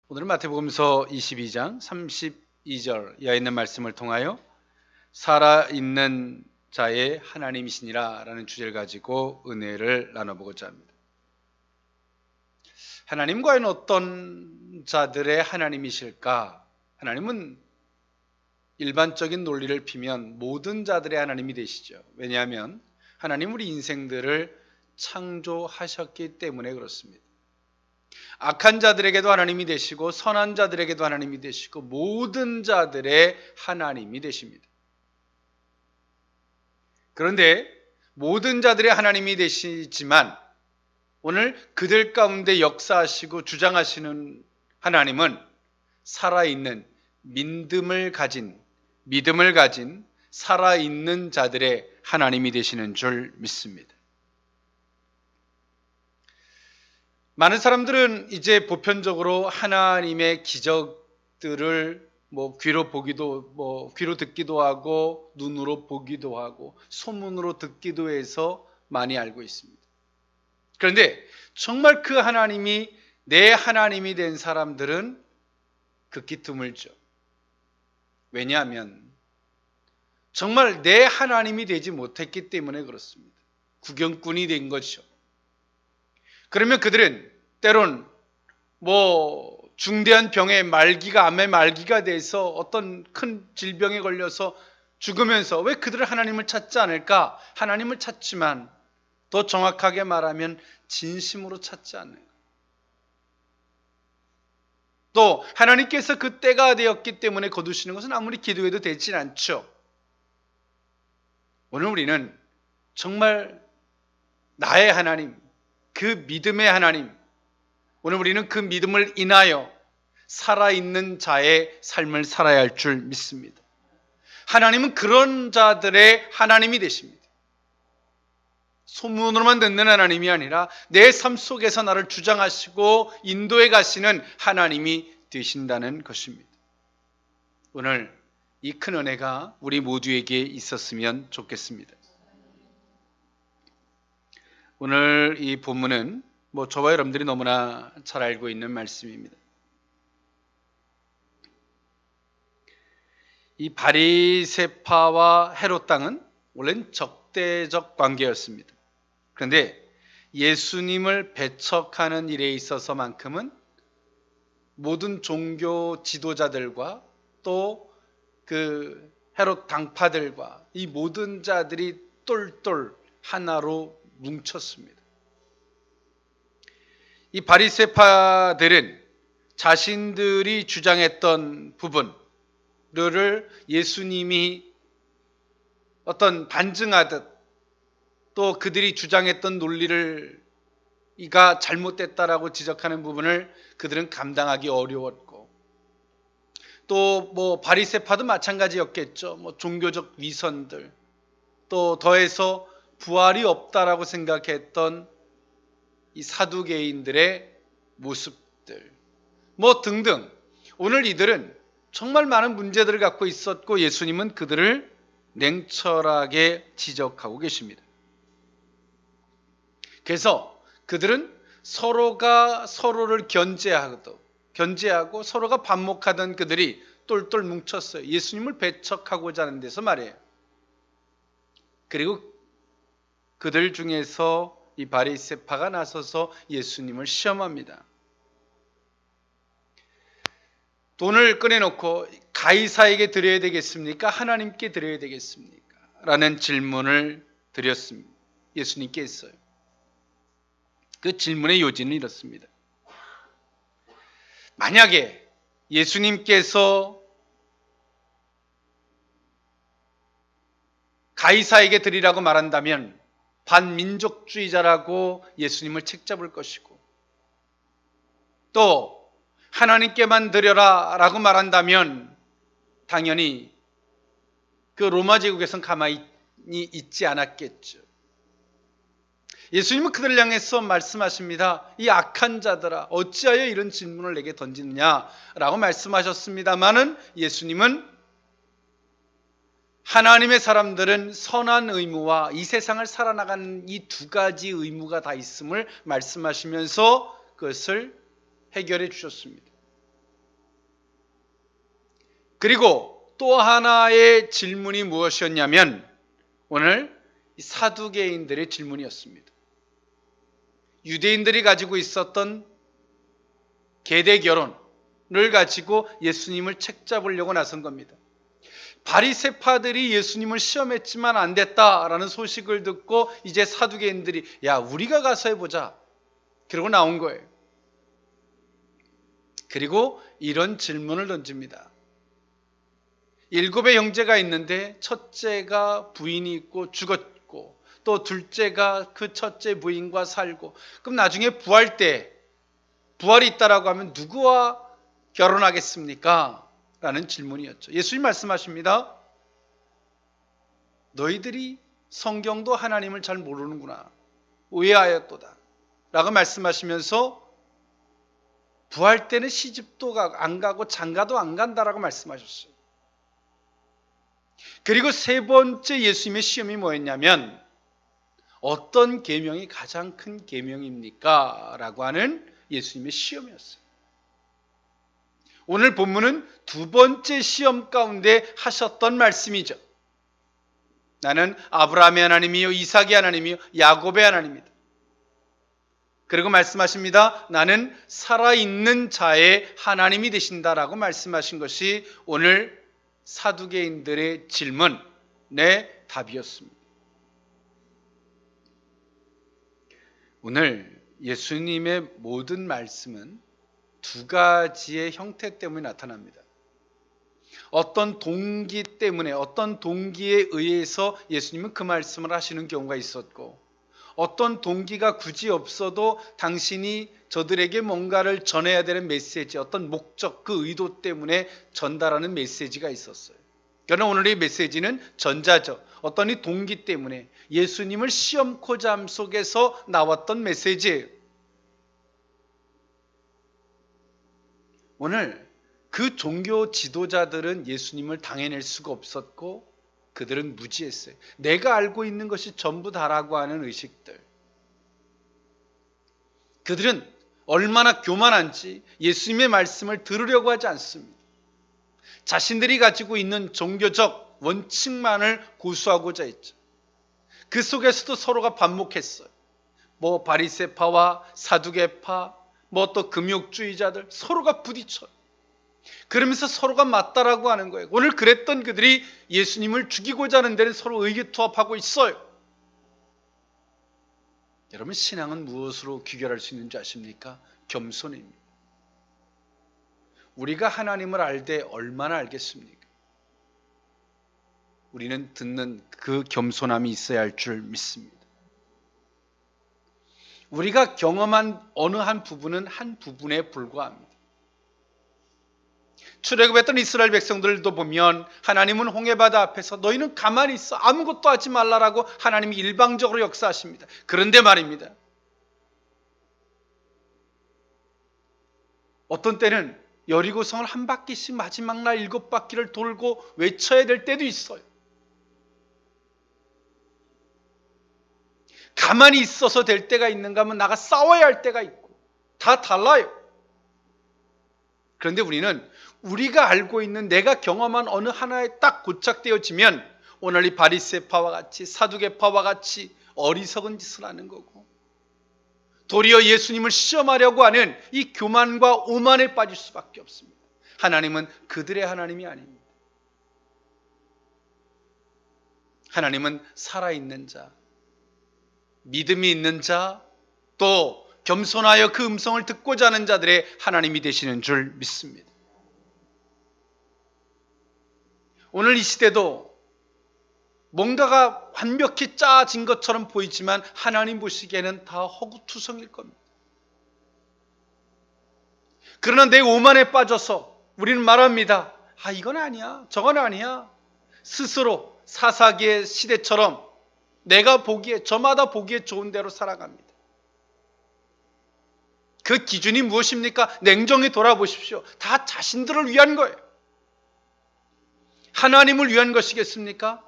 오늘은 마태복음서 22장 32절 이하에 있는 말씀을 통하여 살아있는 자의 하나님이시니라 라는 주제를 가지고 은혜를 나눠보고자 합니다. 하나님 과연 어떤 자들의 하나님이실까? 하나님은 일반적인 논리를 피면 모든 자들의 하나님이 되시죠. 왜냐하면 하나님 우리 인생들을 창조하셨기 때문에 그렇습니다. 악한 자들에게도 하나님이 되시고 선한 자들에게도 하나님이 되시고 모든 자들의 하나님이 되십니다. 그런데 모든 자들의 하나님이 되시지만 오늘 그들 가운데 역사하시고 주장하시는 하나님은 살아있는 믿음을 가진 살아있는 자들의 하나님이 되시는 줄 믿습니다. 많은 사람들은 이제 보편적으로 하나님의 기적들을 귀로 보기도 귀로 듣기도 하고 눈으로 보기도 하고 소문으로 듣기도 해서 많이 알고 있습니다. 그런데 정말 그 하나님이 내 하나님이 된 사람들은 극히 드물죠. 왜냐하면 정말 내 하나님이 되지 못했기 때문에 그렇습니다. 구경꾼이 된 것이죠. 그러면 그들은 때론 중대한 병에 암의 말기가 돼서 어떤 큰 질병에 걸려서 죽으면서 왜 그들은 하나님을 찾지 않을까? 하나님을 찾지만 더 정확하게 말하면 진심으로 찾지 않는 거예요. 또 하나님께서 그 때가 되었기 때문에 거두시는 것은 아무리 기도해도 되진 않죠. 오늘 우리는 정말 나의 하나님, 그 믿음의 하나님, 오늘 우리는 그 믿음을 인하여 살아있는 자의 삶을 살아야 할 줄 믿습니다. 하나님은 그런 자들의 하나님이 되십니다. 소문으로만 듣는 하나님이 아니라 내 삶 속에서 나를 주장하시고 인도해 가시는 하나님이 되신다는 것입니다. 오늘 이 큰 은혜가 우리 모두에게 있었으면 좋겠습니다. 오늘 이 본문은 저와 여러분들이 너무나 잘 알고 있는 말씀입니다. 이 바리새파와 헤롯 당은 원래는 적대적 관계였습니다. 그런데 예수님을 배척하는 일에 있어서만큼은 모든 종교 지도자들과 또 그 헤롯 당파들과 이 모든 자들이 똘똘 하나로 뭉쳤습니다. 이 바리새파들은 자신들이 주장했던 부분들을 예수님이 어떤 반증하듯 또 그들이 주장했던 논리를 이가 잘못됐다라고 지적하는 부분을 그들은 감당하기 어려웠고 또 바리새파도 마찬가지였겠죠. 종교적 위선들 또 더해서 부활이 없다라고 생각했던 이 사두개인들의 모습들 등등 오늘 이들은 정말 많은 문제들을 갖고 있었고 예수님은 그들을 냉철하게 지적하고 계십니다. 그래서 그들은 서로가 서로를 견제하고 서로가 반목하던 그들이 똘똘 뭉쳤어요. 예수님을 배척하고자 하는 데서 말이에요. 그리고 그들 중에서 이 바리새파가 나서서 예수님을 시험합니다. 돈을 꺼내놓고 가이사에게 드려야 되겠습니까? 하나님께 드려야 되겠습니까? 라는 질문을 드렸습니다. 예수님께 했어요. 그 질문의 요지는 이렇습니다. 만약에 예수님께서 가이사에게 드리라고 말한다면 반민족주의자라고 예수님을 책잡을 것이고 또 하나님께만 드려라 라고 말한다면 당연히 그 로마 제국에선 가만히 있지 않았겠죠. 예수님은 그들을 향해서 말씀하십니다. 이 악한 자들아 어찌하여 이런 질문을 내게 던지느냐라고 말씀하셨습니다마는 예수님은 하나님의 사람들은 선한 의무와 이 세상을 살아나가는 이 두 가지 의무가 다 있음을 말씀하시면서 그것을 해결해 주셨습니다. 그리고 또 하나의 질문이 무엇이었냐면 오늘 사두개인들의 질문이었습니다. 유대인들이 가지고 있었던 계대 결혼을 가지고 예수님을 책잡으려고 나선 겁니다. 바리새파들이 예수님을 시험했지만 안 됐다라는 소식을 듣고 이제 사두개인들이 야 우리가 가서 해보자 그러고 나온 거예요. 그리고 이런 질문을 던집니다. 7의 형제가 있는데 첫째가 부인이 있고 죽었고 또 둘째가 그 첫째 부인과 살고 그럼 나중에 부활이 있다라고 하면 누구와 결혼하겠습니까? 라는 질문이었죠. 예수님 말씀하십니다. 너희들이 성경도 하나님을 잘 모르는구나. 오해하였도다. 라고 말씀하시면서 부활 때는 시집도 안 가고 장가도 안 간다라고 말씀하셨어요. 그리고 세 번째 예수님의 시험이 뭐였냐면 어떤 계명이 가장 큰 계명입니까? 라고 하는 예수님의 시험이었어요. 오늘 본문은 두 번째 시험 가운데 하셨던 말씀이죠. 나는 아브라함의 하나님이요 이삭의 하나님이요 야곱의 하나님이다. 그리고 말씀하십니다. 나는 살아있는 자의 하나님이 되신다라고 말씀하신 것이 오늘 사두개인들의 질문의 답이었습니다. 오늘 예수님의 모든 말씀은 두 가지의 형태 때문에 나타납니다. 어떤 동기 때문에 어떤 동기에 의해서 예수님은 그 말씀을 하시는 경우가 있었고 어떤 동기가 굳이 없어도 당신이 저들에게 뭔가를 전해야 되는 메시지 어떤 목적 그 의도 때문에 전달하는 메시지가 있었어요. 그러나 오늘의 메시지는 전자죠. 어떤 이 동기 때문에 예수님을 시험코자 함 속에서 나왔던 메시지예요. 오늘 그 종교 지도자들은 예수님을 당해낼 수가 없었고 그들은 무지했어요. 내가 알고 있는 것이 전부 다라고 하는 의식들. 그들은 얼마나 교만한지 예수님의 말씀을 들으려고 하지 않습니다. 자신들이 가지고 있는 종교적 원칙만을 고수하고자 했죠. 그 속에서도 서로가 반목했어요. 바리새파와 사두개파, 또 금욕주의자들 서로가 부딪혀요. 그러면서 서로가 맞다라고 하는 거예요. 오늘 그랬던 그들이 예수님을 죽이고자 하는 데는 서로 의기투합하고 있어요. 여러분 신앙은 무엇으로 귀결할 수 있는지 아십니까? 겸손입니다. 우리가 하나님을 알되 얼마나 알겠습니까? 우리는 듣는 그 겸손함이 있어야 할 줄 믿습니다. 우리가 경험한 어느 한 부분은 한 부분에 불과합니다. 출애굽했던 이스라엘 백성들도 보면 하나님은 홍해바다 앞에서 너희는 가만히 있어 아무것도 하지 말라라고 하나님이 일방적으로 역사하십니다. 그런데 말입니다. 어떤 때는 여리고성을 한 바퀴씩 마지막 날 7바퀴를 돌고 외쳐야 될 때도 있어요. 가만히 있어서 될 때가 있는가 하면 나가 싸워야 할 때가 있고 다 달라요. 그런데 우리는 우리가 알고 있는 내가 경험한 어느 하나에 딱 고착되어지면 오늘 이 바리새파와 같이 사두개파와 같이 어리석은 짓을 하는 거고 도리어 예수님을 시험하려고 하는 이 교만과 오만에 빠질 수밖에 없습니다. 하나님은 그들의 하나님이 아닙니다. 하나님은 살아있는 자, 믿음이 있는 자, 또 겸손하여 그 음성을 듣고자 하는 자들의 하나님이 되시는 줄 믿습니다. 오늘 이 시대도 뭔가가 완벽히 짜진 것처럼 보이지만 하나님 보시기에는 다 허구투성일 겁니다. 그러나 내 오만에 빠져서 우리는 말합니다. 이건 아니야, 저건 아니야. 스스로 사사기의 시대처럼 내가 보기에 저마다 보기에 좋은 대로 살아갑니다. 그 기준이 무엇입니까? 냉정히 돌아보십시오. 다 자신들을 위한 거예요. 하나님을 위한 것이겠습니까?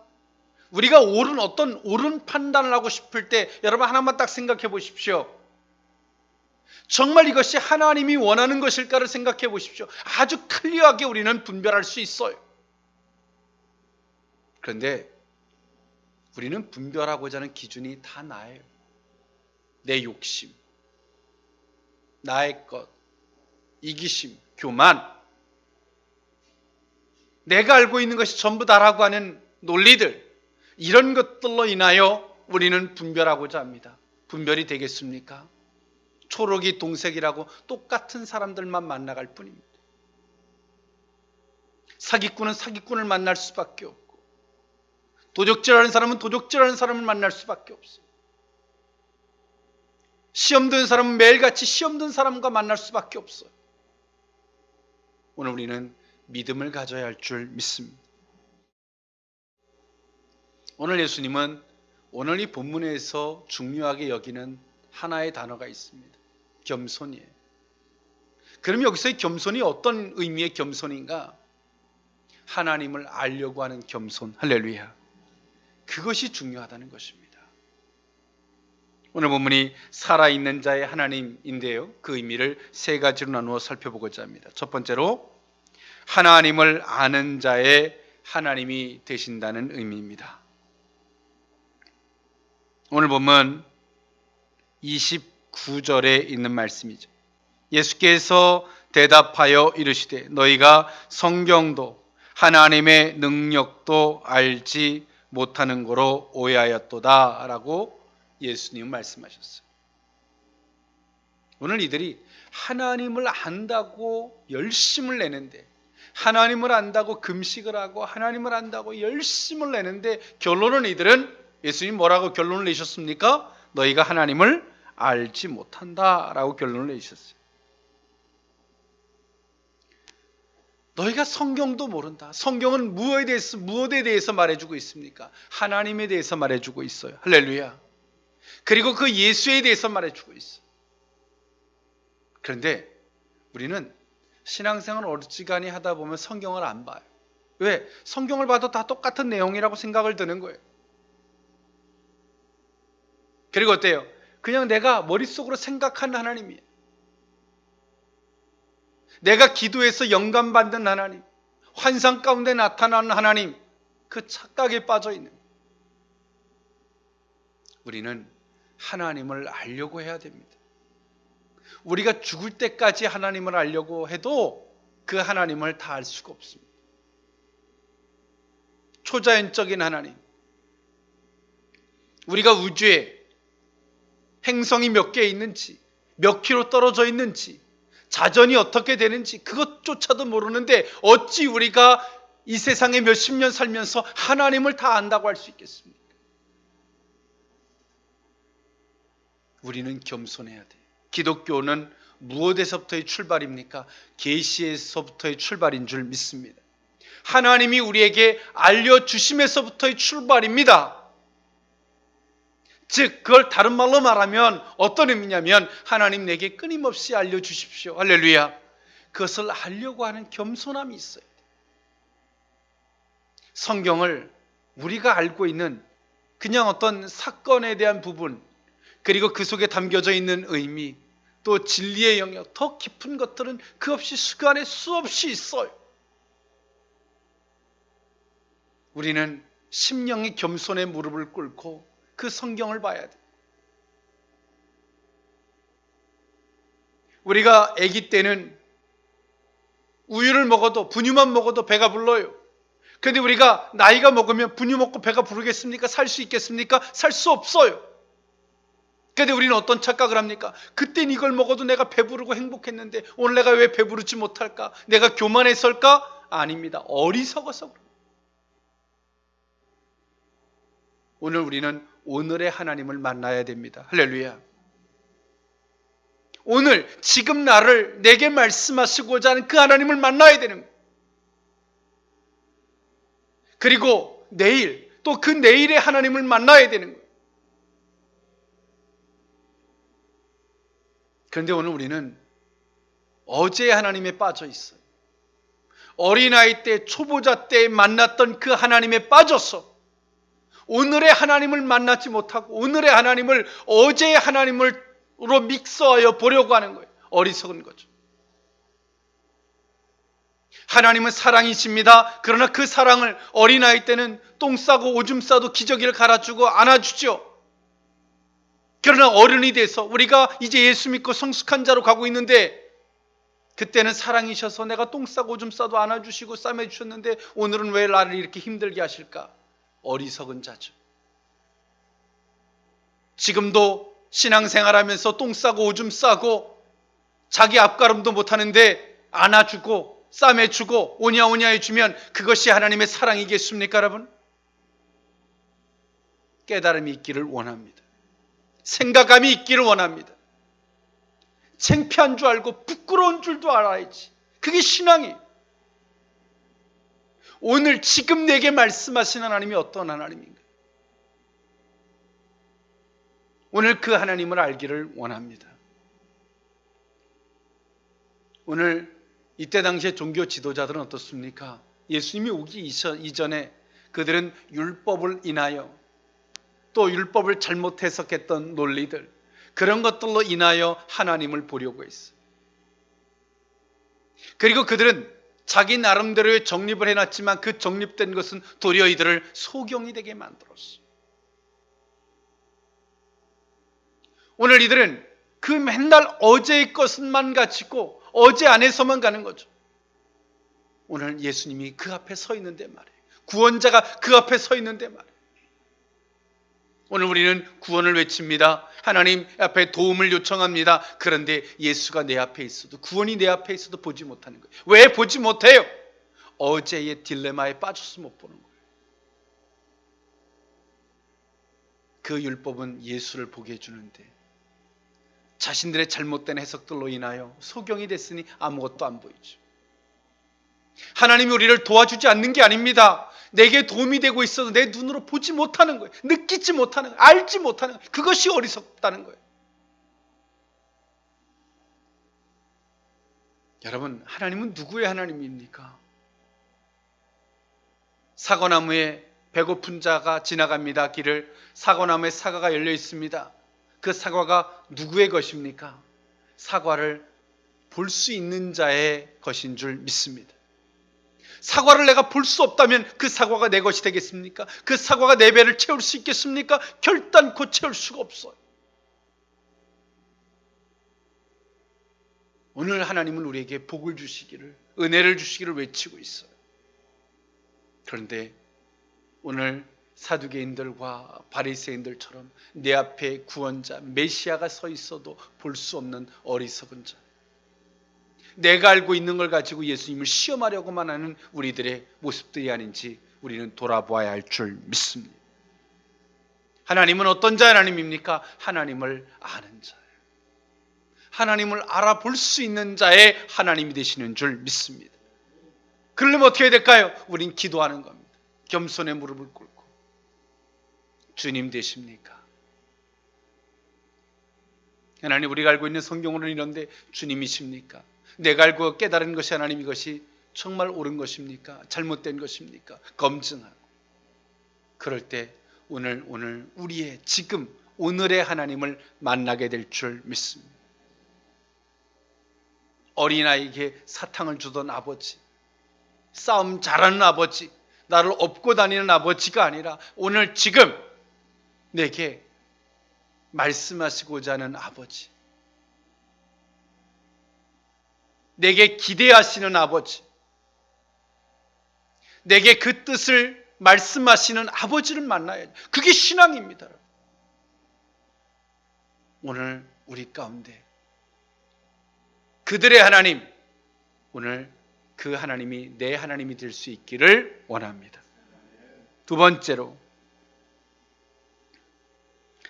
우리가 옳은 판단을 하고 싶을 때 여러분 하나만 딱 생각해 보십시오. 정말 이것이 하나님이 원하는 것일까를 생각해 보십시오. 아주 클리어하게 우리는 분별할 수 있어요. 그런데 우리는 분별하고자 하는 기준이 다 나예요. 내 욕심, 나의 것, 이기심, 교만, 내가 알고 있는 것이 전부 다라고 하는 논리들, 이런 것들로 인하여 우리는 분별하고자 합니다. 분별이 되겠습니까? 초록이 동색이라고 똑같은 사람들만 만나갈 뿐입니다. 사기꾼은 사기꾼을 만날 수밖에 없고, 도적질하는 사람은 도적질하는 사람을 만날 수밖에 없어요. 시험 드는 사람은 매일같이 시험 드는 사람과 만날 수밖에 없어요. 오늘 우리는 믿음을 가져야 할 줄 믿습니다. 오늘 예수님은 오늘 이 본문에서 중요하게 여기는 하나의 단어가 있습니다. 겸손이에요. 그럼 여기서의 겸손이 어떤 의미의 겸손인가? 하나님을 알려고 하는 겸손. 할렐루야. 그것이 중요하다는 것입니다. 오늘 본문이 살아있는 자의 하나님인데요, 그 의미를 세 가지로 나누어 살펴보고자 합니다. 첫 번째로 하나님을 아는 자의 하나님이 되신다는 의미입니다. 오늘 본문 29절에 있는 말씀이죠. 예수께서 대답하여 이르시되 너희가 성경도 하나님의 능력도 알지 못하는 거로 오해하였도다 라고 예수님은 말씀하셨어요. 오늘 이들이 하나님을 안다고 열심을 내는데, 하나님을 안다고 금식을 하고 하나님을 안다고 열심을 내는데, 결론은 이들은 예수님 뭐라고 결론을 내셨습니까? 너희가 하나님을 알지 못한다 라고 결론을 내셨어요. 너희가 성경도 모른다. 성경은 무엇에 대해서 말해주고 있습니까? 하나님에 대해서 말해주고 있어요. 할렐루야. 그리고 그 예수에 대해서 말해주고 있어요. 그런데 우리는 신앙생활 어지간히 하다 보면 성경을 안 봐요. 왜? 성경을 봐도 다 똑같은 내용이라고 생각을 드는 거예요. 그리고 어때요? 그냥 내가 머릿속으로 생각하는 하나님이에요. 내가 기도해서 영감받는 하나님, 환상 가운데 나타나는 하나님, 그 착각에 빠져 있는 거예요. 우리는 하나님을 알려고 해야 됩니다. 우리가 죽을 때까지 하나님을 알려고 해도 그 하나님을 다 알 수가 없습니다. 초자연적인 하나님, 우리가 우주에 행성이 몇 개 있는지, 몇 킬로 떨어져 있는지, 자전이 어떻게 되는지 그것조차도 모르는데 어찌 우리가 이 세상에 몇십 년 살면서 하나님을 다 안다고 할 수 있겠습니까? 우리는 겸손해야 돼요. 기독교는 무엇에서부터의 출발입니까? 계시에서부터의 출발인 줄 믿습니다. 하나님이 우리에게 알려주심에서부터의 출발입니다. 즉 그걸 다른 말로 말하면 어떤 의미냐면 하나님 내게 끊임없이 알려주십시오. 할렐루야. 그것을 알려고 하는 겸손함이 있어요. 성경을 우리가 알고 있는 그냥 어떤 사건에 대한 부분, 그리고 그 속에 담겨져 있는 의미, 또 진리의 영역, 더 깊은 것들은 그 없이 수간에 수없이 있어요. 우리는 심령이 겸손의 무릎을 꿇고 그 성경을 봐야 돼. 우리가 아기 때는 우유를 먹어도, 분유만 먹어도 배가 불러요. 그런데 우리가 나이가 먹으면 분유 먹고 배가 부르겠습니까? 살 수 있겠습니까? 살 수 없어요. 그런데 우리는 어떤 착각을 합니까? 그땐 이걸 먹어도 내가 배부르고 행복했는데 오늘 내가 왜 배부르지 못할까? 내가 교만했을까? 아닙니다. 어리석어서 그래요. 오늘 우리는 오늘의 하나님을 만나야 됩니다. 할렐루야. 오늘 지금 내게 말씀하시고자 하는 그 하나님을 만나야 되는 거예요. 그리고 내일 또 그 내일의 하나님을 만나야 되는 거예요. 그런데 오늘 우리는 어제의 하나님에 빠져 있어요. 어린아이 때, 초보자 때 만났던 그 하나님에 빠져서 오늘의 하나님을 만나지 못하고 오늘의 하나님을, 어제의 하나님을 믹서하여 보려고 하는 거예요. 어리석은 거죠. 하나님은 사랑이십니다. 그러나 그 사랑을 어린아이 때는 똥 싸고 오줌 싸도 기저귀를 갈아주고 안아주죠. 그러나 어른이 돼서 우리가 이제 예수 믿고 성숙한 자로 가고 있는데, 그때는 사랑이셔서 내가 똥 싸고 오줌 싸도 안아주시고 싸매주셨는데 오늘은 왜 나를 이렇게 힘들게 하실까? 어리석은 자죠. 지금도 신앙생활하면서 똥 싸고 오줌 싸고 자기 앞가름도 못하는데 안아주고 싸매주고 오냐오냐 해주면 그것이 하나님의 사랑이겠습니까, 여러분? 깨달음이 있기를 원합니다. 생각감이 있기를 원합니다. 창피한 줄 알고 부끄러운 줄도 알아야지. 그게 신앙이에요. 오늘 지금 내게 말씀하신 하나님이 어떤 하나님인가? 오늘 그 하나님을 알기를 원합니다. 오늘 이때 당시에 종교 지도자들은 어떻습니까? 예수님이 오기 이전에 그들은 율법을 인하여 또 율법을 잘못 해석했던 논리들, 그런 것들로 인하여 하나님을 보려고 했어요. 그리고 그들은 자기 나름대로의 정립을 해놨지만 그 정립된 것은 도리어 이들을 소경이 되게 만들었어요. 오늘 이들은 그 맨날 어제의 것만 가지고 어제 안에서만 가는 거죠. 오늘 예수님이 그 앞에 서 있는데 말이에요. 구원자가 그 앞에 서 있는데 말이에요. 오늘 우리는 구원을 외칩니다. 하나님 앞에 도움을 요청합니다. 그런데 예수가 내 앞에 있어도, 구원이 내 앞에 있어도 보지 못하는 거예요. 왜 보지 못해요? 어제의 딜레마에 빠져서 못 보는 거예요. 그 율법은 예수를 보게 해주는데 자신들의 잘못된 해석들로 인하여 소경이 됐으니 아무것도 안 보이죠. 하나님이 우리를 도와주지 않는 게 아닙니다. 내게 도움이 되고 있어도 내 눈으로 보지 못하는 거예요. 느끼지 못하는 거예요. 알지 못하는 거예요. 그것이 어리석다는 거예요. 여러분, 하나님은 누구의 하나님입니까? 사과나무에 배고픈 자가 지나갑니다. 길을. 사과나무에 사과가 열려 있습니다. 그 사과가 누구의 것입니까? 사과를 볼 수 있는 자의 것인 줄 믿습니다. 사과를 내가 볼 수 없다면 그 사과가 내 것이 되겠습니까? 그 사과가 내 배를 채울 수 있겠습니까? 결단코 채울 수가 없어요. 오늘 하나님은 우리에게 복을 주시기를, 은혜를 주시기를 외치고 있어요. 그런데 오늘 사두개인들과 바리새인들처럼 내 앞에 구원자, 메시아가 서 있어도 볼 수 없는 어리석은 자, 내가 알고 있는 걸 가지고 예수님을 시험하려고만 하는 우리들의 모습들이 아닌지 우리는 돌아보아야 할 줄 믿습니다. 하나님은 어떤 자 하나님입니까? 하나님을 아는 자예요. 하나님을 알아볼 수 있는 자의 하나님이 되시는 줄 믿습니다. 그러려면 어떻게 해야 될까요? 우린 기도하는 겁니다. 겸손의 무릎을 꿇고 주님 되십니까? 하나님, 우리가 알고 있는 성경으로는 이런데 주님이십니까? 내가 알고 깨달은 것이 하나님 이것이 정말 옳은 것입니까? 잘못된 것입니까? 검증하고, 그럴 때 오늘 우리의 지금 오늘의 하나님을 만나게 될 줄 믿습니다. 어린아이에게 사탕을 주던 아버지, 싸움 잘하는 아버지, 나를 업고 다니는 아버지가 아니라 오늘 지금 내게 말씀하시고자 하는 아버지, 내게 기대하시는 아버지, 내게 그 뜻을 말씀하시는 아버지를 만나야죠. 그게 신앙입니다. 오늘 우리 가운데 그들의 하나님, 오늘 그 하나님이 내 하나님이 될 수 있기를 원합니다. 두 번째로,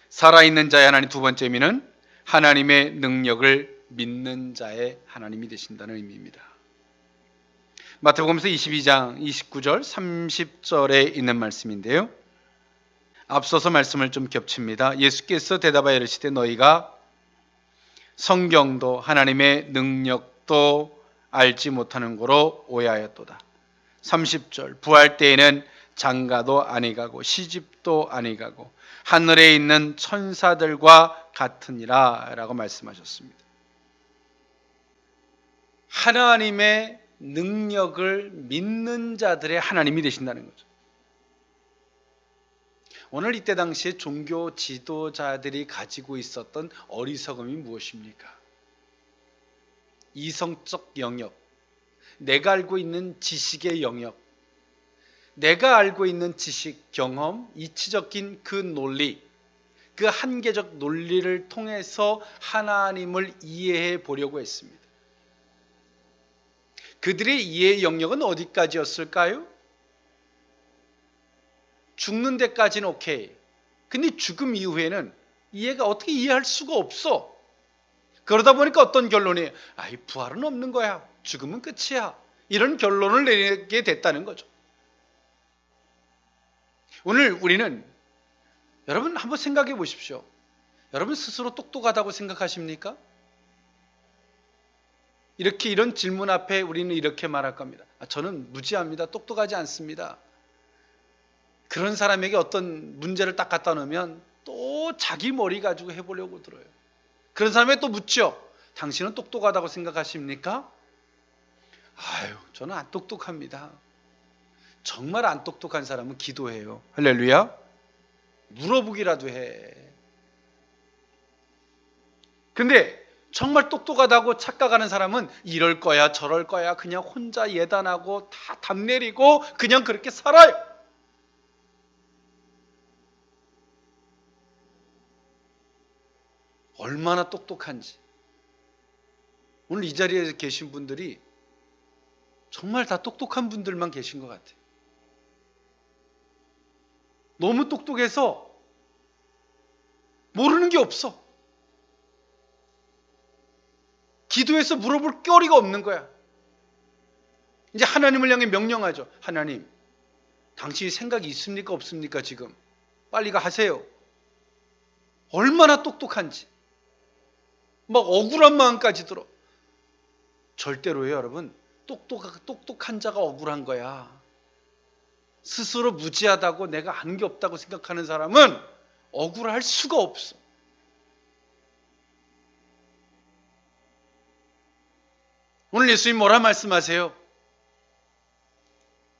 살아있는 자의 하나님, 두 번째 의미는 하나님의 능력을 믿는 자의 하나님이 되신다는 의미입니다. 마태복음서 22장 29절 30절에 있는 말씀인데요, 앞서서 말씀을 좀 겹칩니다. 예수께서 대답하여 이르시되 너희가 성경도 하나님의 능력도 알지 못하는 거로 오해하였도다. 30절 부활 때에는 장가도 아니가고 시집도 아니가고 하늘에 있는 천사들과 같으니라 라고 말씀하셨습니다. 하나님의 능력을 믿는 자들의 하나님이 되신다는 거죠. 오늘 이때 당시에 종교 지도자들이 가지고 있었던 어리석음이 무엇입니까? 이성적 영역, 내가 알고 있는 지식의 영역, 내가 알고 있는 지식, 경험, 이치적인 그 논리, 그 한계적 논리를 통해서 하나님을 이해해 보려고 했습니다. 그들의 이해의 영역은 어디까지였을까요? 죽는 데까지는 오케이. 근데 죽음 이후에는 이해가 어떻게 이해할 수가 없어. 그러다 보니까 어떤 결론이 부활은 없는 거야. 죽음은 끝이야. 이런 결론을 내리게 됐다는 거죠. 오늘 우리는 여러분 한번 생각해 보십시오. 여러분 스스로 똑똑하다고 생각하십니까? 이런 질문 앞에 우리는 이렇게 말할 겁니다. 저는 무지합니다. 똑똑하지 않습니다. 그런 사람에게 어떤 문제를 딱 갖다 놓으면 또 자기 머리 가지고 해보려고 들어요. 그런 사람에게 또 묻죠. 당신은 똑똑하다고 생각하십니까? 저는 안 똑똑합니다. 정말 안 똑똑한 사람은 기도해요. 할렐루야. 물어보기라도 해. 근데 정말 똑똑하다고 착각하는 사람은 이럴 거야 저럴 거야 그냥 혼자 예단하고 다 답 내리고 그냥 그렇게 살아요. 얼마나 똑똑한지. 오늘 이 자리에 계신 분들이 정말 다 똑똑한 분들만 계신 것 같아요. 너무 똑똑해서 모르는 게 없어. 기도해서 물어볼 거리가 없는 거야. 이제 하나님을 향해 명령하죠. 하나님, 당신이 생각이 있습니까 없습니까 지금? 빨리 하세요. 얼마나 똑똑한지. 막 억울한 마음까지 들어. 절대로요 여러분. 똑똑한 자가 억울한 거야. 스스로 무지하다고 내가 아는 게 없다고 생각하는 사람은 억울할 수가 없어. 오늘 예수님 뭐라 말씀하세요?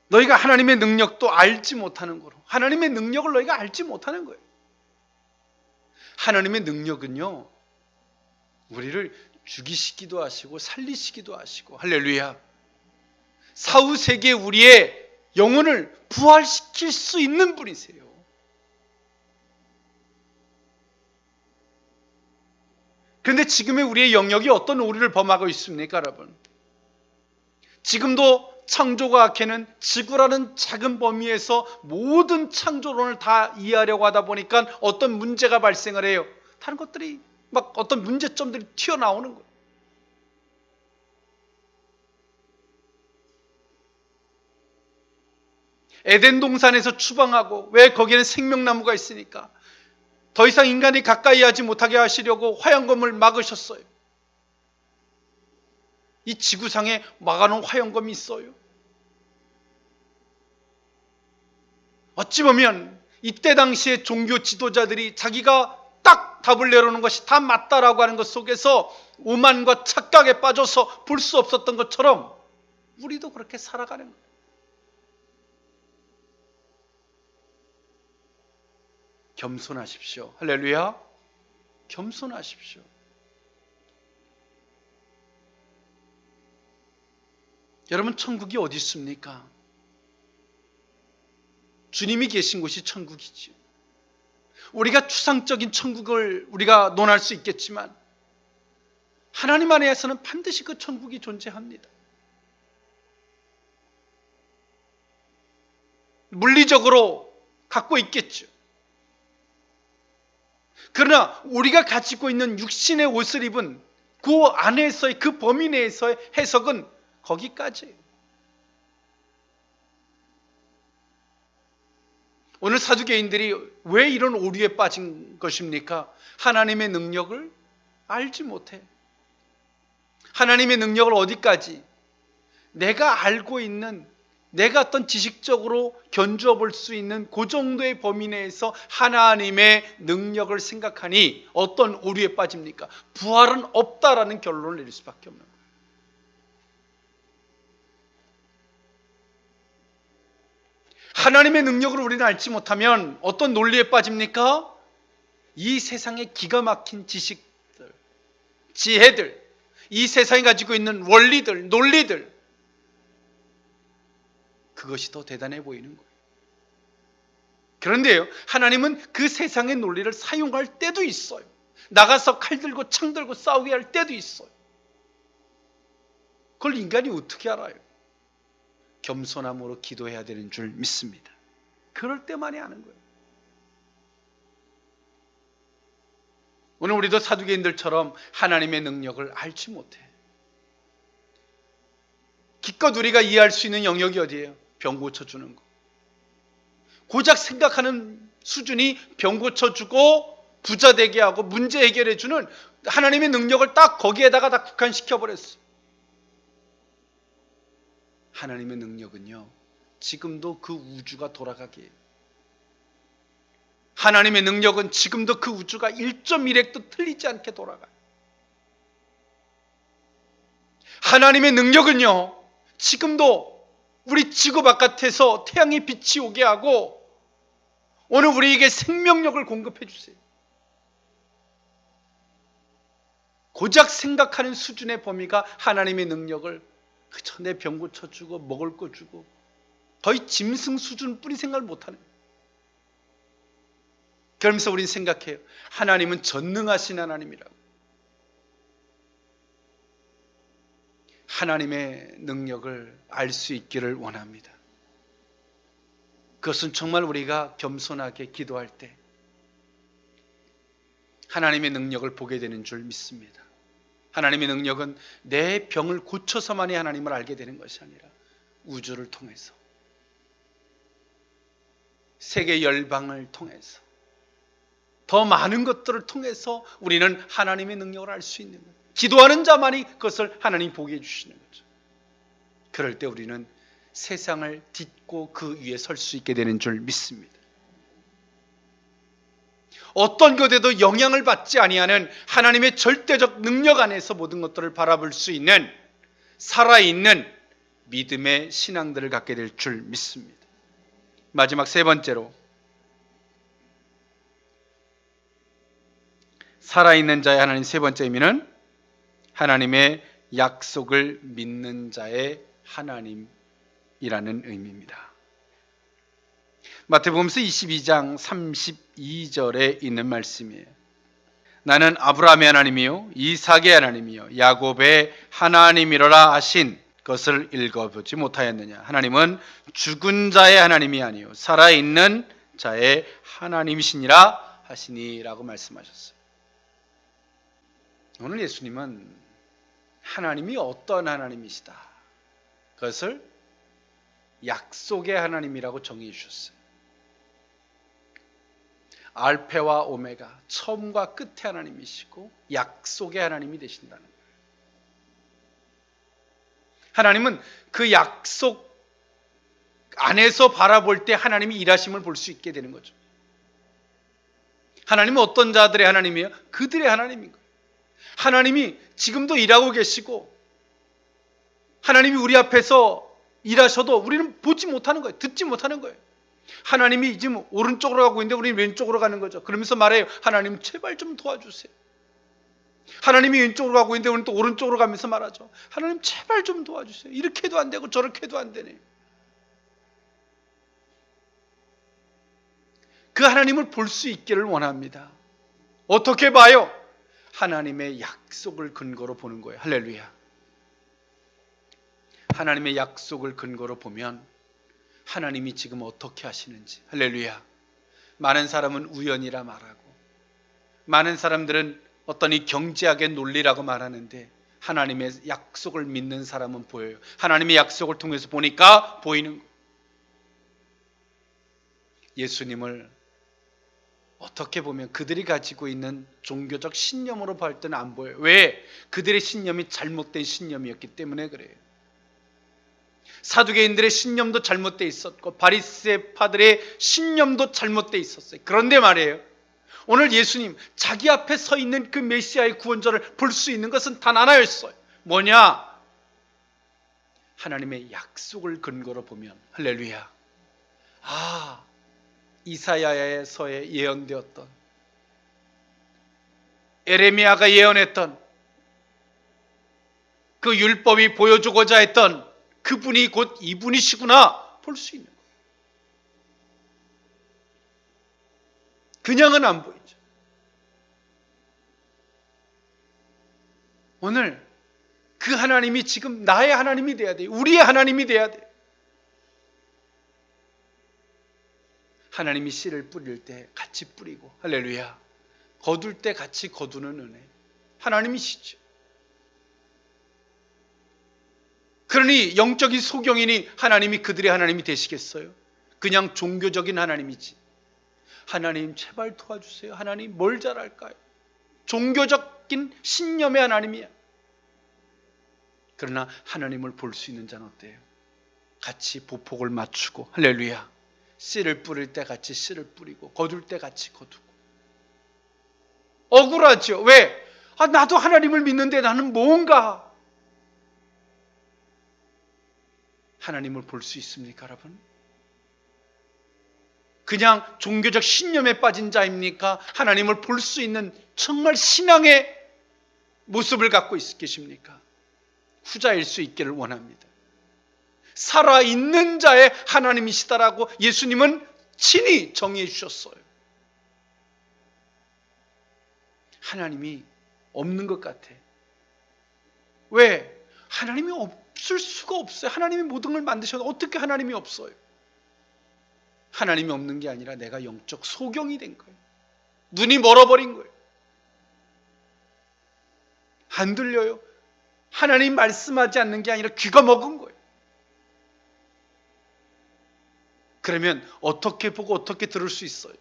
너희가 하나님의 능력도 알지 못하는 거로. 하나님의 능력을 너희가 알지 못하는 거예요. 하나님의 능력은요, 우리를 죽이시기도 하시고 살리시기도 하시고, 할렐루야. 사후세계에 우리의 영혼을 부활시킬 수 있는 분이세요. 그런데 지금의 우리의 영역이 어떤 오류를 범하고 있습니까, 여러분? 지금도 창조과학회는 지구라는 작은 범위에서 모든 창조론을 다 이해하려고 하다 보니까 어떤 문제가 발생을 해요. 다른 것들이 막 어떤 문제점들이 튀어나오는 거예요. 에덴 동산에서 추방하고, 왜 거기에는 생명나무가 있으니까 더 이상 인간이 가까이 하지 못하게 하시려고 화영검을 막으셨어요. 이 지구상에 막아놓은 화영검이 있어요. 어찌 보면 이때 당시에 종교 지도자들이 자기가 딱 답을 내놓는 것이 다 맞다라고 하는 것 속에서 오만과 착각에 빠져서 볼 수 없었던 것처럼 우리도 그렇게 살아가는 거예요. 겸손하십시오. 할렐루야. 겸손하십시오. 여러분, 천국이 어디 있습니까? 주님이 계신 곳이 천국이지요. 우리가 추상적인 천국을 우리가 논할 수 있겠지만 하나님 안에서는 반드시 그 천국이 존재합니다. 물리적으로 갖고 있겠죠. 그러나 우리가 가지고 있는 육신의 옷을 입은 그 안에서의, 그 범위 내에서의 해석은 거기까지예요. 오늘 사두개인들이 왜 이런 오류에 빠진 것입니까? 하나님의 능력을 알지 못해. 하나님의 능력을 어디까지? 내가 알고 있는 내가 어떤 지식적으로 견주어 볼 수 있는 그 정도의 범위 내에서 하나님의 능력을 생각하니 어떤 오류에 빠집니까? 부활은 없다라는 결론을 내릴 수밖에 없는 거예요. 하나님의 능력을 우리는 알지 못하면 어떤 논리에 빠집니까? 이 세상의 기가 막힌 지식들, 지혜들, 이 세상이 가지고 있는 원리들, 논리들, 그것이 더 대단해 보이는 거예요. 그런데요, 하나님은 그 세상의 논리를 사용할 때도 있어요. 나가서 칼 들고 창 들고 싸우게 할 때도 있어요. 그걸 인간이 어떻게 알아요? 겸손함으로 기도해야 되는 줄 믿습니다. 그럴 때만이 아는 거예요. 오늘 우리도 사두개인들처럼 하나님의 능력을 알지 못해. 기껏 우리가 이해할 수 있는 영역이 어디예요? 병 고쳐주는 거. 고작 생각하는 수준이 병 고쳐주고 부자 되게 하고 문제 해결해주는 하나님의 능력을 딱 거기에다가 다 국한시켜버렸어. 하나님의 능력은요, 지금도 그 우주가 돌아가게 해요. 하나님의 능력은 지금도 그 우주가 1.1핵도 틀리지 않게 돌아가요. 하나님의 능력은요, 지금도 우리 지구 바깥에서 태양의 빛이 오게 하고 오늘 우리에게 생명력을 공급해 주세요. 고작 생각하는 수준의 범위가 하나님의 능력을 그저 내 병 고쳐주고 먹을 거 주고 거의 짐승 수준뿐이 생각을 못하는 거예요. 그러면서 우리는 생각해요. 하나님은 전능하신 하나님이라고. 하나님의 능력을 알 수 있기를 원합니다. 그것은 정말 우리가 겸손하게 기도할 때 하나님의 능력을 보게 되는 줄 믿습니다. 하나님의 능력은 내 병을 고쳐서만이 하나님을 알게 되는 것이 아니라 우주를 통해서, 세계 열방을 통해서, 더 많은 것들을 통해서 우리는 하나님의 능력을 알 수 있는 거예요. 기도하는 자만이 그것을 하나님 보게 해주시는 거죠. 그럴 때 우리는 세상을 딛고 그 위에 설 수 있게 되는 줄 믿습니다. 어떤 것에도 영향을 받지 아니하는 하나님의 절대적 능력 안에서 모든 것들을 바라볼 수 있는 살아있는 믿음의 신앙들을 갖게 될 줄 믿습니다. 마지막 세 번째로, 살아있는 자의 하나님 세 번째 의미는 하나님의 약속을 믿는 자의 하나님이라는 의미입니다. 마태복음서 22장 32절에 있는 말씀이에요. 나는 아브라함의 하나님이요 이삭의 하나님이요 야곱의 하나님이로라 하신 것을 읽어보지 못하였느냐. 하나님은 죽은 자의 하나님이 아니요 살아있는 자의 하나님이시니라 하시니라고 말씀하셨어요. 오늘 예수님은 하나님이 어떤 하나님이시다, 그것을 약속의 하나님이라고 정의해 주셨어요. 알페와 오메가, 처음과 끝의 하나님이시고 약속의 하나님이 되신다는 거예요. 하나님은 그 약속 안에서 바라볼 때 하나님이 일하심을 볼 수 있게 되는 거죠. 하나님은 어떤 자들의 하나님이에요? 그들의 하나님인 거예요. 하나님이 지금도 일하고 계시고 하나님이 우리 앞에서 일하셔도 우리는 보지 못하는 거예요. 듣지 못하는 거예요. 하나님이 지금 오른쪽으로 가고 있는데 우리는 왼쪽으로 가는 거죠. 그러면서 말해요. 하나님 제발 좀 도와주세요. 하나님이 왼쪽으로 가고 있는데 우리는 또 오른쪽으로 가면서 말하죠. 하나님 제발 좀 도와주세요. 이렇게 해도 안 되고 저렇게 해도 안 되네. 그 하나님을 볼 수 있기를 원합니다. 어떻게 봐요? 하나님의 약속을 근거로 보는 거예요. 할렐루야. 하나님의 약속을 근거로 보면 하나님이 지금 어떻게 하시는지. 할렐루야. 많은 사람은 우연이라 말하고 많은 사람들은 어떤 이 경제학의 논리라고 말하는데 하나님의 약속을 믿는 사람은 보여요. 하나님의 약속을 통해서 보니까 보이는 거예요. 예수님을 어떻게 보면 그들이 가지고 있는 종교적 신념으로 볼 때는 안 보여요. 왜? 그들의 신념이 잘못된 신념이었기 때문에 그래요. 사두개인들의 신념도 잘못되어 있었고 바리새파들의 신념도 잘못되어 있었어요. 그런데 말이에요, 오늘 예수님 자기 앞에 서 있는 그 메시아의 구원자를 볼 수 있는 것은 단 하나였어요. 뭐냐? 하나님의 약속을 근거로 보면, 할렐루야, 이사야서에 예언되었던, 에레미야가 예언했던 그 율법이 보여주고자 했던 그분이 곧 이분이시구나 볼 수 있는 거예요. 그냥은 안 보이죠. 오늘 그 하나님이 지금 나의 하나님이 돼야 돼요. 우리의 하나님이 돼야 돼요. 하나님이 씨를 뿌릴 때 같이 뿌리고, 할렐루야, 거둘 때 같이 거두는 은혜, 하나님이시죠. 그러니 영적인 소경이니 하나님이 그들의 하나님이 되시겠어요? 그냥 종교적인 하나님이지. 하나님 제발 도와주세요. 하나님 뭘 잘할까요? 종교적인 신념의 하나님이야. 그러나 하나님을 볼 수 있는 자는 어때요? 같이 보폭을 맞추고, 할렐루야, 씨를 뿌릴 때 같이 씨를 뿌리고 거둘 때 같이 거두고. 억울하죠. 왜? 나도 하나님을 믿는데 나는 뭔가. 하나님을 볼 수 있습니까, 여러분? 그냥 종교적 신념에 빠진 자입니까? 하나님을 볼 수 있는 정말 신앙의 모습을 갖고 계십니까? 후자일 수 있기를 원합니다. 살아있는 자의 하나님이시다라고 예수님은 친히 정의해 주셨어요. 하나님이 없는 것 같아. 왜? 하나님이 없을 수가 없어요. 하나님이 모든 걸 만드셨는데 어떻게 하나님이 없어요? 하나님이 없는 게 아니라 내가 영적 소경이 된 거예요. 눈이 멀어버린 거예요. 안 들려요. 하나님 말씀하지 않는 게 아니라 귀가 먹은 거예요. 그러면 어떻게 보고 어떻게 들을 수 있어요?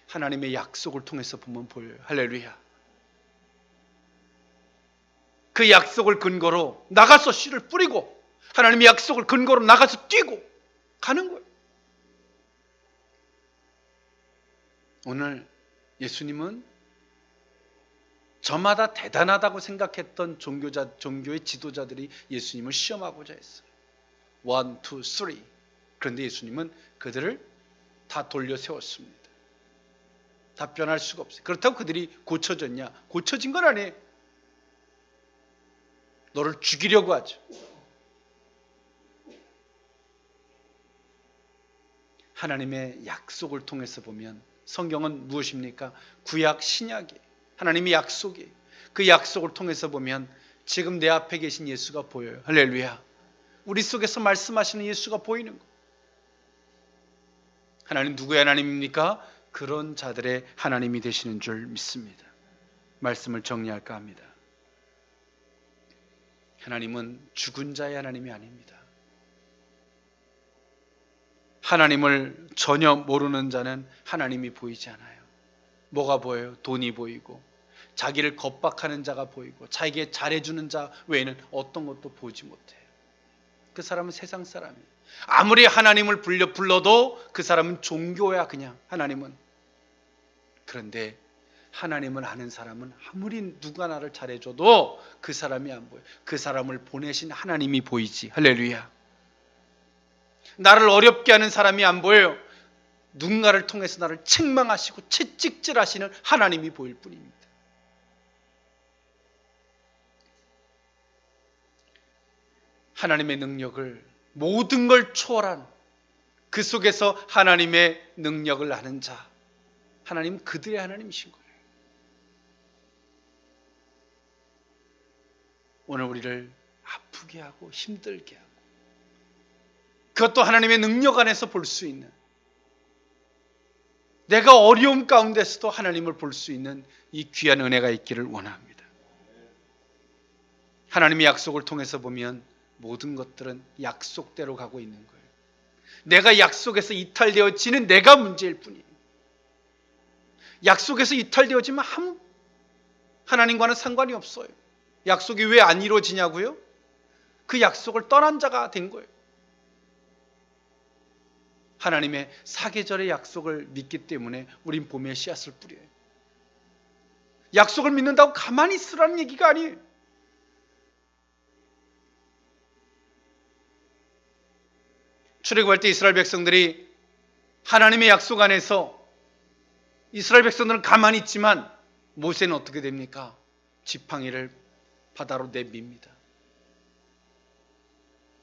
하나님의 약속을 통해서 보면 보여요. 할렐루야. 그 약속을 근거로 나가서 씨를 뿌리고, 하나님의 약속을 근거로 나가서 뛰고 가는 거예요. 오늘 예수님은 저마다 대단하다고 생각했던 종교의 지도자들이 예수님을 시험하고자 했어요. 1, 2, 3. 그런데 예수님은 그들을 다 돌려 세웠습니다. 답변할 수가 없어요. 그렇다고 그들이 고쳐졌냐? 고쳐진 건 아니에요. 너를 죽이려고 하죠. 하나님의 약속을 통해서 보면, 성경은 무엇입니까? 구약 신약이에요. 하나님의 약속이에요. 그 약속을 통해서 보면 지금 내 앞에 계신 예수가 보여요. 할렐루야. 우리 속에서 말씀하시는 예수가 보이는 거예요. 하나님 누구의 하나님입니까? 그런 자들의 하나님이 되시는 줄 믿습니다. 말씀을 정리할까 합니다. 하나님은 죽은 자의 하나님이 아닙니다. 하나님을 전혀 모르는 자는 하나님이 보이지 않아요. 뭐가 보여요? 돈이 보이고, 자기를 겁박하는 자가 보이고, 자기에게 잘해주는 자 외에는 어떤 것도 보지 못해요. 그 사람은 세상 사람이에요. 아무리 하나님을 불러도 그 사람은 종교야. 그냥 하나님은. 그런데 하나님을 아는 사람은 아무리 누가 나를 잘해줘도 그 사람이 안 보여요. 그 사람을 보내신 하나님이 보이지. 할렐루야. 나를 어렵게 하는 사람이 안 보여요. 누군가를 통해서 나를 책망하시고 채찍질하시는 하나님이 보일 뿐입니다. 하나님의 능력을, 모든 걸 초월한 그 속에서 하나님의 능력을 아는 자, 하나님 그들의 하나님이신 거예요. 오늘 우리를 아프게 하고 힘들게 하고, 그것도 하나님의 능력 안에서 볼 수 있는, 내가 어려움 가운데서도 하나님을 볼 수 있는 이 귀한 은혜가 있기를 원합니다. 하나님의 약속을 통해서 보면 모든 것들은 약속대로 가고 있는 거예요. 내가 약속에서 이탈되어지는 내가 문제일 뿐이에요. 약속에서 이탈되어지면 하나님과는 상관이 없어요. 약속이 왜 안 이루어지냐고요? 그 약속을 떠난 자가 된 거예요. 하나님의 사계절의 약속을 믿기 때문에 우린 봄에 씨앗을 뿌려요. 약속을 믿는다고 가만히 있으라는 얘기가 아니에요. 출애굽할 때 이스라엘 백성들이 하나님의 약속 안에서 이스라엘 백성들은 가만히 있지만 모세는 어떻게 됩니까? 지팡이를 바다로 내밉니다.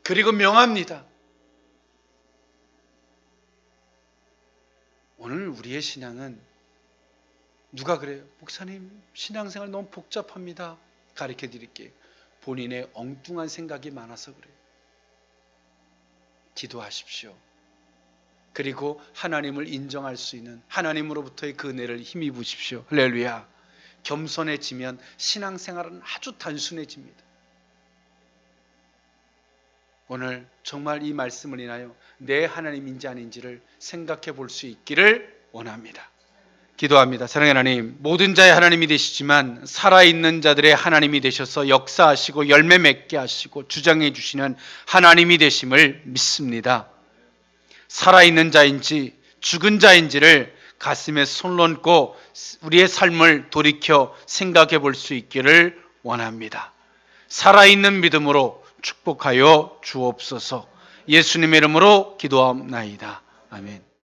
그리고 명합니다. 오늘 우리의 신앙은 누가 그래요? 목사님, 신앙생활 너무 복잡합니다. 가르쳐 드릴게요. 본인의 엉뚱한 생각이 많아서 그래요. 기도하십시오. 그리고 하나님을 인정할 수 있는 하나님으로부터의 그 은혜를 힘입으십시오. 할렐루야. 겸손해지면 신앙생활은 아주 단순해집니다. 오늘 정말 이 말씀을 인하여 내 하나님인지 아닌지를 생각해 볼 수 있기를 원합니다. 기도합니다. 사랑하는 하나님, 모든 자의 하나님이 되시지만 살아있는 자들의 하나님이 되셔서 역사하시고 열매 맺게 하시고 주장해 주시는 하나님이 되심을 믿습니다. 살아있는 자인지 죽은 자인지를 가슴에 손 얹고 우리의 삶을 돌이켜 생각해 볼 수 있기를 원합니다. 살아있는 믿음으로 축복하여 주옵소서. 예수님의 이름으로 기도하옵나이다. 아멘.